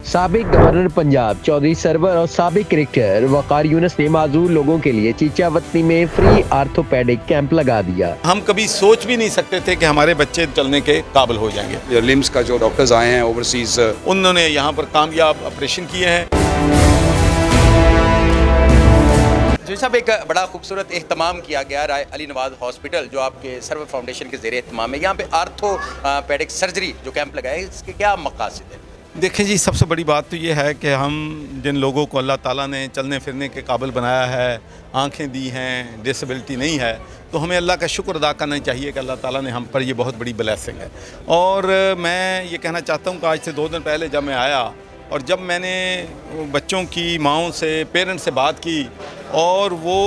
साबिक governor Punjab Chaudhary server और साबिक क्रिकेटर वकार यूनुस ने माजूर लोगों के लिए चीचावतनी में फ्री आर्थोपेडिक कैंप लगा दिया। हम कभी सोच भी नहीं सकते थे कि हमारे बच्चे चलने के काबिल हो जाएंगे। लिम्स का जो डॉक्टर्स आए हैं ओवरसीज, उन्होंने यहाँ पर कामयाब ऑपरेशन किए हैं। जी साहब, एक बड़ा खूबसूरत एहतमाम किया गया राय अली नवाज हॉस्पिटल जो आपके सर्वर फाउंडेशन के ज़रिए एहतमाम है। यहाँ पे आर्थोपेडिक सर्जरी जो कैंप लगाया है, इसके क्या मकासद है? देखिए जी, सबसे बड़ी बात तो ये है कि हम जिन लोगों को अल्लाह ताला ने चलने फिरने के काबिल बनाया है, आंखें दी हैं, डिसेबिलिटी नहीं है, तो हमें अल्लाह का शुक्र अदा करना चाहिए कि अल्लाह ताला ने हम पर ये बहुत बड़ी ब्लेसिंग है। और मैं ये कहना चाहता हूँ कि आज से 2 दिन पहले जब मैं आया और जब मैंने बच्चों की माँओं से, पेरेंट्स से बात की और वो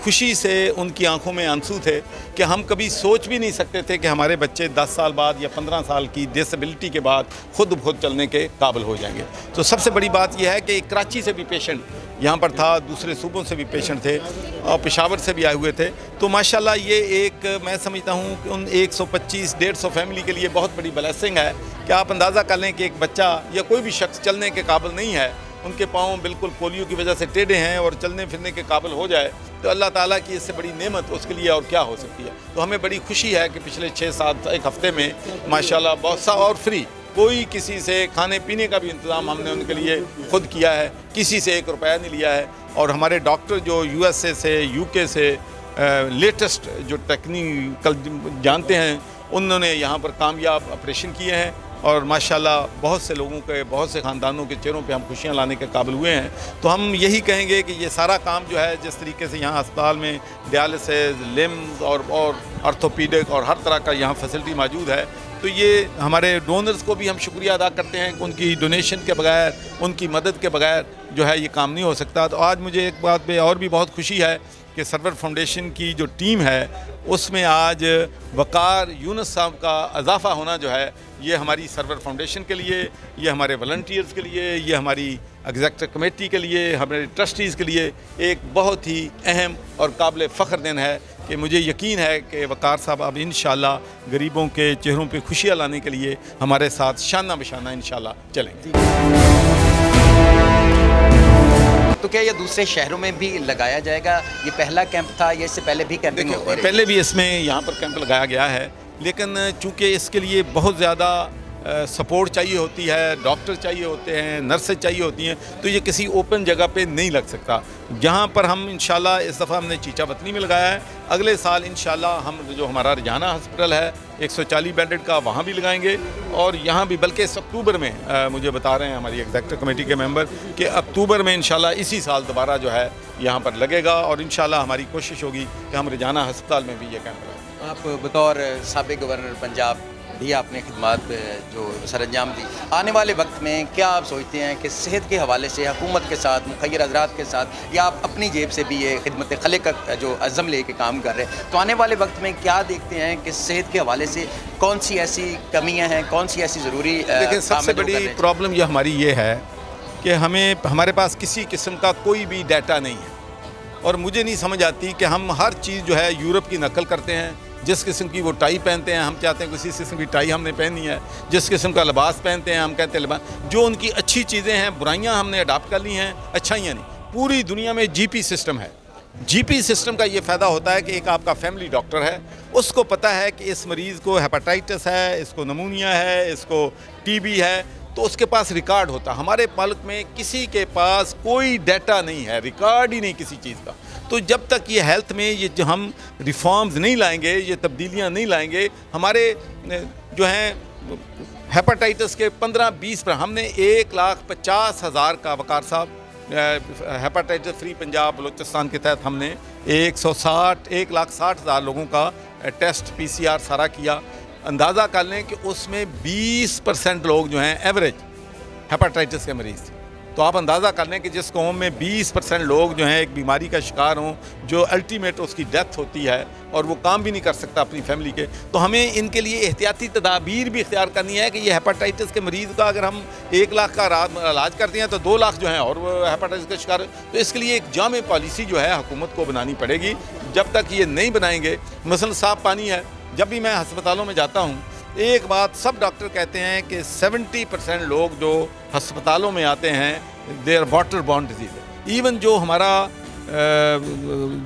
खुशी से उनकी आंखों में आंसू थे कि हम कभी सोच भी नहीं सकते थे कि हमारे बच्चे 10 साल बाद या 15 साल की डिसेबिलिटी के बाद खुद चलने के काबिल हो जाएंगे। तो सबसे बड़ी बात यह है कि कराची से भी पेशेंट यहाँ पर था, दूसरे सूबों से भी पेशेंट थे और पेशावर से भी आए हुए थे। तो माशाल्लाह ये एक, मैं समझता हूँ कि उन 125-150 फैमिली के लिए बहुत बड़ी ब्लेसिंग है कि आप अंदाज़ा कर लें कि एक बच्चा या कोई भी शख्स चलने के काबिल नहीं है, उनके पाँव बिल्कुल पोलियो की वजह से टेढ़े हैं और चलने फिरने के काबिल हो जाए, तो अल्लाह ताला की इससे बड़ी नेमत उसके लिए और क्या हो सकती है। तो हमें बड़ी खुशी है कि पिछले 6-7 एक हफ़्ते में माशाल्लाह बहुत सा और फ्री, कोई किसी से खाने पीने का भी इंतज़ाम हमने उनके लिए खुद किया है, किसी से 1 रुपया नहीं लिया है। और हमारे डॉक्टर जो USA से, UK से लेटेस्ट जो टेक्निकल जानते हैं, उन्होंने यहाँ पर कामयाब ऑपरेशन किए हैं और माशाल्लाह बहुत से लोगों के, बहुत से ख़ानदानों के चेहरों पे हम खुशियाँ लाने के काबिल हुए हैं। तो हम यही कहेंगे कि ये सारा काम जो है, जिस तरीके से यहाँ अस्पताल में डायलिसिस, लिम्स और आर्थोपेडिक और हर तरह का यहाँ फैसिलिटी मौजूद है, तो ये हमारे डोनर्स को भी हम शुक्रिया अदा करते हैं कि उनकी डोनेशन के बगैर, उनकी मदद के बगैर जो है ये काम नहीं हो सकता। तो आज मुझे एक बात पे और भी बहुत खुशी है कि सरवर फाउंडेशन की जो टीम है उसमें आज वकार यूनुस साहब का इजाफा होना जो है, ये हमारी सरवर फाउंडेशन के लिए, ये हमारे वॉलंटियर्स के लिए, ये हमारी एग्जीक्यूटिव कमेटी के लिए, हमारे ट्रस्टीज़ के लिए एक बहुत ही अहम और काबिल फ़ख्र दिन है कि मुझे यकीन है कि वकार साहब अब इंशाल्लाह गरीबों के चेहरों पे खुशियाँ लाने के लिए हमारे साथ शाना बशाना इंशाल्लाह चलेंगे। तो क्या ये दूसरे शहरों में भी लगाया जाएगा? ये पहला कैंप था या इससे पहले भी कैंपिंग होती रही? पहले भी इसमें यहाँ पर कैंप लगाया गया है, लेकिन चूँकि इसके लिए बहुत ज़्यादा सपोर्ट चाहिए होती है, डॉक्टर चाहिए होते हैं, नर्सेज चाहिए होती हैं, तो ये किसी ओपन जगह पे नहीं लग सकता। जहाँ पर हम इंशाल्लाह इस दफ़ा हमने चीचावतनी में लगाया है, अगले साल इंशाल्लाह हम जो हमारा रजाना हॉस्पिटल है 140 बेडेड का, वहाँ भी लगाएंगे। और यहाँ भी बल्कि इस अक्टूबर में मुझे बता रहे हैं हमारी एग्जीक्यूटिव कमेटी के मेंबर कि अक्टूबर में इंशाल्लाह इसी साल दोबारा जो है यहाँ पर लगेगा और इंशाल्लाह हमारी कोशिश होगी कि हम रजाना अस्पताल में भी ये कैंप लगाएं। आप बतौर साबिक गवर्नर पंजाब भी आपने खिदमत जो सरअंजाम दी, आने वाले वक्त में क्या आप सोचते हैं कि सेहत के हवाले से हुकूमत के साथ, मुखय्यर हज़रात के साथ, या आप अपनी जेब से भी ये खिदमत खले का जो अज़म ले के काम कर रहे हैं, तो आने वाले वक्त में क्या देखते हैं कि सेहत के हवाले से कौन सी ऐसी कमियाँ हैं, कौन सी ऐसी ज़रूरी? देखिए, सबसे बड़ी प्रॉब्लम ये हमारी ये है कि हमारे पास किसी किस्म का कोई भी डाटा नहीं है और मुझे नहीं समझ आती कि हम हर चीज़ जो है यूरोप की नकल करते हैं। जिस किस्म की वो टाई पहनते हैं, हम चाहते हैं कि उसी किस्म की टाई हमने पहनी है। जिस किस्म का लिबास पहनते हैं, हम कहते हैं लिबास। जो उनकी अच्छी चीज़ें हैं, बुराइयां हमने अडाप्ट कर ली हैं, अच्छाइयाँ नहीं। पूरी दुनिया में GP सिस्टम है। GP सिस्टम का ये फ़ायदा होता है कि एक आपका फैमिली डॉक्टर है, उसको पता है कि इस मरीज़ को हेपेटाइटिस है, इसको नमूनिया है, इसको TB है, तो उसके पास रिकॉर्ड होता है। हमारे मुल्क में किसी के पास कोई डाटा नहीं है, रिकॉर्ड ही नहीं किसी चीज़ का। तो जब तक ये हेल्थ में ये जो हम रिफॉर्म्स नहीं लाएंगे, ये तब्दीलियां नहीं लाएंगे, हमारे जो हैं हेपेटाइटिस के 15-20 पर हमने 1,50,000 का, वकार साहब हेपेटाइटिस फ्री पंजाब बलूचिस्तान के तहत हमने 1,60,000 लोगों का टेस्ट PCR सारा किया। अंदाज़ा कर लें कि उसमें 20% लोग जो हैं एवरेज हेपेटाइटिस के मरीज़ थे। तो आप अंदाज़ा कर लें कि जिस कौम में 20% लोग जो हैं एक बीमारी का शिकार हों, जो अल्टीमेट उसकी डेथ होती है और वो काम भी नहीं कर सकता अपनी फैमिली के, तो हमें इनके लिए एहतियाती तदाबीर भी इख्तियार करनी है कि ये हेपेटाइटिस के मरीज़ का अगर हम 1 लाख का इलाज करते हैं तो 2 लाख जो हैं और वो हेपेटाइटिस का शिकार। तो इसके लिए एक जामे पॉलिसी जो है हुकूमत को बनानी पड़ेगी। जब तक ये नहीं बनाएंगे, मसलन साफ पानी है, जब भी मैं अस्पतालों में जाता हूँ ایک بات سب ڈاکٹر کہتے ہیں کہ 70% لوگ جو ہسپتالوں میں آتے ہیں they are water borne disease. Even جو ہمارا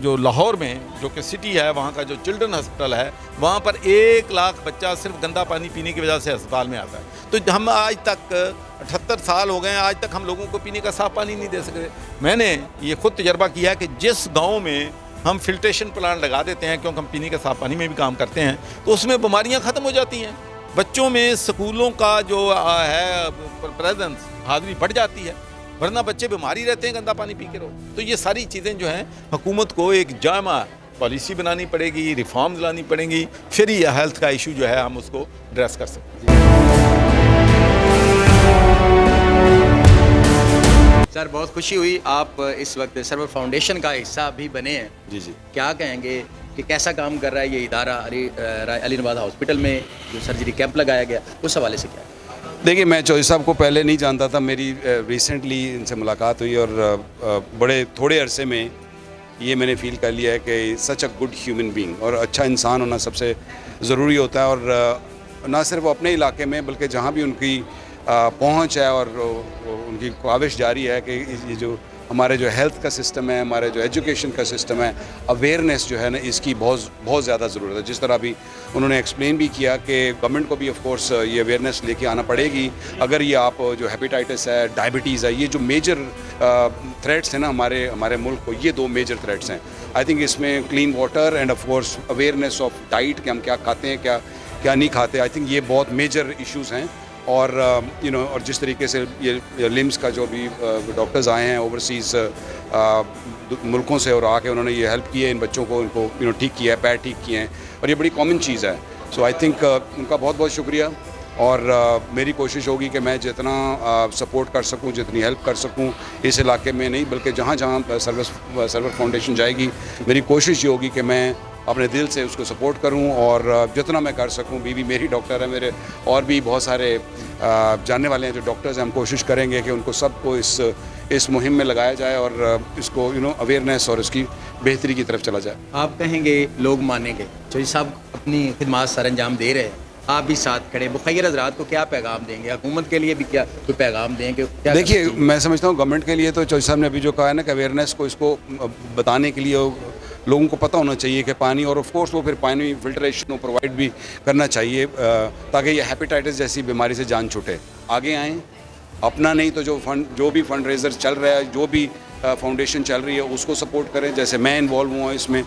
جو لاہور میں جو کہ سٹی ہے وہاں کا جو چلڈرن ہسپتال ہے وہاں پر 1 لاکھ بچہ صرف گندا پانی پینے کی وجہ سے ہسپتال میں آتا ہے. تو ہم آج تک 78 سال ہو گئے ہیں, آج تک ہم لوگوں کو پینے کا صاف پانی نہیں دے سکتے. میں نے یہ خود تجربہ کیا کہ جس گاؤں میں ہم فلٹریشن پلانٹ لگا دیتے ہیں کیونکہ ہم پینے کے صاف پانی میں بھی کام کرتے ہیں تو اس میں بیماریاں ختم ہو جاتی ہیں. بچوں میں سکولوں کا جو ہے پریزنس حاضری بڑھ جاتی ہے, ورنہ بچے بیماری رہتے ہیں گندا پانی پی کے رہو. تو یہ ساری چیزیں جو ہیں حکومت کو ایک جامع پالیسی بنانی پڑے گی, ریفارمز لانی پڑیں گی, پھر یہ ہیلتھ کا ایشو جو ہے ہم اس کو ایڈریس کر سکتے ہیں. سر بہت خوشی ہوئی, آپ اس وقت سرور فاؤنڈیشن کا حصہ بھی بنے ہیں. جی جی. کیا کہیں گے کہ کیسا کام کر رہا ہے یہ ادارہ علی نواز ہاسپٹل میں جو سرجری کیمپ لگایا گیا, اس حوالے سے کیا ہے؟ دیکھیے میں چوہدری صاحب کو پہلے نہیں جانتا تھا, میری ریسنٹلی ان سے ملاقات ہوئی اور بڑے تھوڑے عرصے میں یہ میں نے فیل کر لیا ہے کہ سچ اے گڈ ہیومن بینگ, اور اچھا انسان ہونا سب سے ضروری ہوتا ہے. اور نہ صرف اپنے علاقے میں بلکہ جہاں بھی ان کی پہنچ ہے اور ان کی کاوش جاری ہے کہ یہ جو ہمارے جو ہیلتھ کا سسٹم ہے, ہمارے جو ایجوکیشن کا سسٹم ہے, اویئرنیس جو ہے نا اس کی بہت زیادہ ضرورت ہے. جس طرح ابھی انہوں نے ایکسپلین بھی کیا کہ گورنمنٹ کو بھی آف کورس یہ اویئرنیس لے کے آنا پڑے گی. اگر یہ آپ جو ہیپیٹائٹس ہے, ڈائبٹیز ہے, یہ جو میجر تھریٹس ہیں نا ہمارے ملک کو, یہ 2 میجر تھریٹس ہیں. آئی تھنک اس میں clean water and of course awareness of diet کہ ہم کیا کھاتے ہیں کیا نہیں کھاتے, آئی تھنک یہ بہت میجر ایشوز ہیں. اور اور جس طریقے سے یہ لمس کا جو بھی ڈاکٹرز آئے ہیں اوورسیز ملکوں سے اور آ کے انہوں نے یہ ہیلپ کی ہے ان بچوں کو, ان کو ٹھیک کیا ہے, پیر ٹھیک کیے ہیں, اور یہ بڑی کامن چیز ہے. سو آئی تھنک ان کا بہت بہت شکریہ. اور میری کوشش ہوگی کہ میں جتنا سپورٹ کر سکوں, جتنی ہیلپ کر سکوں اس علاقے میں نہیں بلکہ جہاں سرور فاؤنڈیشن جائے گی, میری کوشش یہ ہوگی کہ میں اپنے دل سے اس کو سپورٹ کروں اور جتنا میں کر سکوں. بیوی میری ڈاکٹر ہے, میرے اور بھی بہت سارے جاننے والے ہیں جو ڈاکٹرز ہیں, ہم کوشش کریں گے کہ ان کو سب کو اس مہم میں لگایا جائے اور اس کو اویئرنیس اور اس کی بہتری کی طرف چلا جائے. آپ کہیں گے لوگ مانیں گے, چودھری صاحب اپنی خدمات سر انجام دے رہے ہیں, آپ بھی ساتھ کھڑے, مخیر حضرات کو کیا پیغام دیں گے, حکومت کے لیے بھی کیا کوئی پیغام دیں گے؟ دیکھیے میں سمجھتا ہوں گورنمنٹ کے لیے تو چودھری صاحب نے ابھی جو کہا ہے نا کہ اویئرنیس کو اس کو بتانے کے لیے لوگوں کو پتہ ہونا چاہیے کہ پانی, اور آف کورس وہ پھر پانی فلٹریشن کو پرووائڈ بھی کرنا چاہیے تاکہ یہ ہیپیٹائٹس جیسی بیماری سے جان چھوٹے. آگے آئیں, اپنا نہیں تو جو بھی فنڈ ریزر چل رہا ہے, جو بھی فاؤنڈیشن چل رہی ہے اس کو سپورٹ کریں, جیسے میں انوالو ہوا ہوں اس میں.